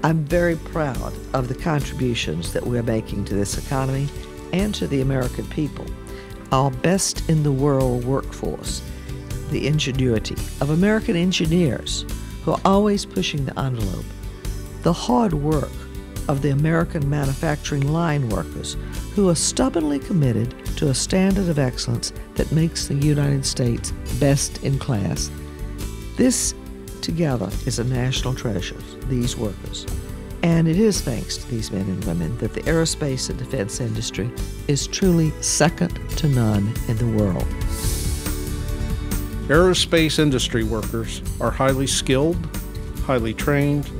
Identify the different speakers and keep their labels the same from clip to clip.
Speaker 1: I'm very proud of the contributions that we're making to this economy and to the American people. Our best-in-the-world workforce, the ingenuity of American engineers who are always pushing the envelope, the hard work of the American manufacturing line workers who are stubbornly committed to a standard of excellence that makes the United States best in class. This together is a national treasure, these workers. And it is thanks to these men and women that the aerospace and defense industry is truly second to none in the world.
Speaker 2: Aerospace industry workers are highly skilled, highly trained.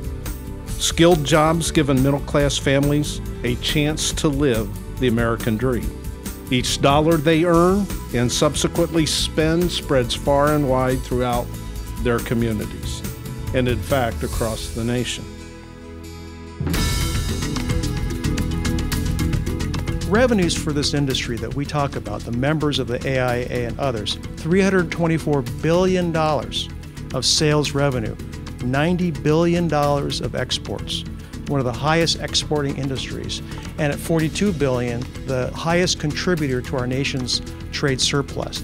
Speaker 2: Skilled jobs given middle-class families a chance to live the American dream. Each dollar they earn and subsequently spend spreads far and wide throughout their communities, and in fact across the nation.
Speaker 3: Revenues for this industry that we talk about, the members of the AIA and others, $324 billion of sales revenue, $90 billion of exports, one of the highest exporting industries, and at $42 billion, the highest contributor to our nation's trade surplus.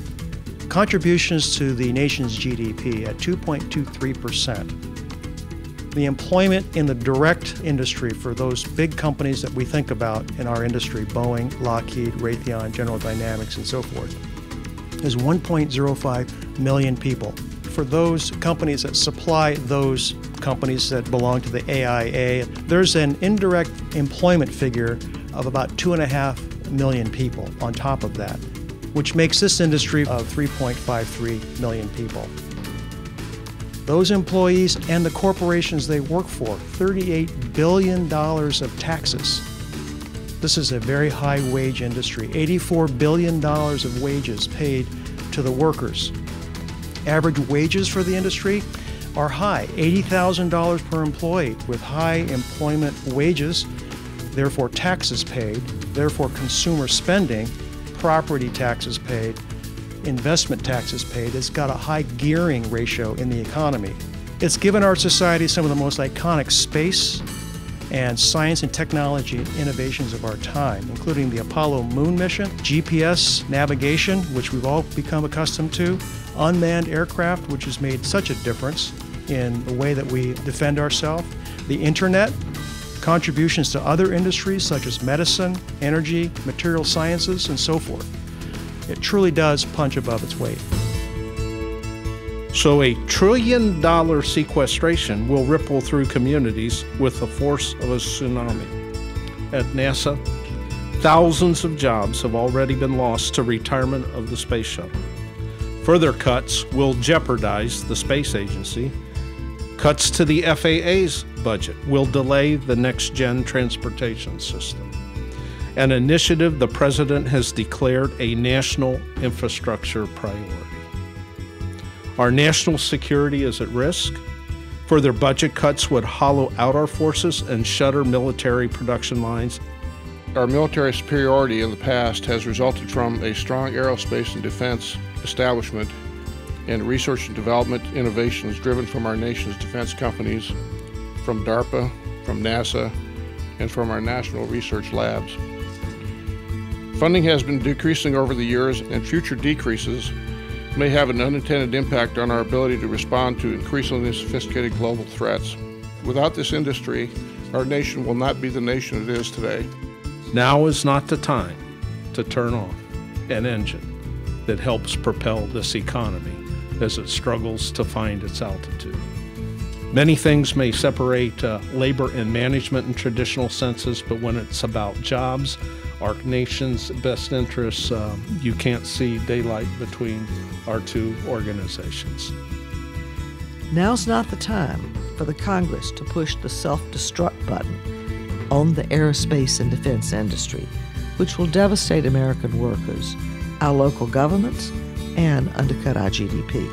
Speaker 3: Contributions to the nation's GDP at 2.23%. The employment in the direct industry for those big companies that we think about in our industry, Boeing, Lockheed, Raytheon, General Dynamics, and so forth, is 1.05 million people. For those companies that supply those companies that belong to the AIA, there's an indirect employment figure of about 2.5 million people on top of that, which makes this industry of 3.53 million people. Those employees and the corporations they work for, $38 billion of taxes. This is a very high wage industry, $84 billion of wages paid to the workers. Average wages for the industry are high, $80,000 per employee, with high employment wages, therefore taxes paid, therefore consumer spending, property taxes paid, investment taxes paid. It's got a high gearing ratio in the economy. It's given our society some of the most iconic space and science and technology innovations of our time, including the Apollo moon mission, GPS navigation, which we've all become accustomed to, unmanned aircraft, which has made such a difference in the way that we defend ourselves, the internet, contributions to other industries such as medicine, energy, material sciences, and so forth. It truly does punch above its weight.
Speaker 2: So $1 trillion sequestration will ripple through communities with the force of a tsunami. At NASA, thousands of jobs have already been lost to retirement of the space shuttle. Further cuts will jeopardize the space agency. Cuts to the FAA's budget will delay the next-gen transportation system. An initiative the President has declared a national infrastructure priority. Our national security is at risk. Further budget cuts would hollow out our forces and shutter military production lines.
Speaker 4: Our military superiority in the past has resulted from a strong aerospace and defense establishment and research and development innovations driven from our nation's defense companies, from DARPA, from NASA, and from our national research labs. Funding has been decreasing over the years, and future decreases may have an unintended impact on our ability to respond to increasingly sophisticated global threats. Without this industry, our nation will not be the nation it is today.
Speaker 2: Now is not the time to turn off an engine that helps propel this economy as it struggles to find its altitude. Many things may separate labor and management in traditional senses, but when it's about jobs, our nation's best interests, you can't see daylight between our two organizations.
Speaker 1: Now's not the time for the Congress to push the self-destruct button on the aerospace and defense industry, which will devastate American workers, our local governments, and undercut our GDP.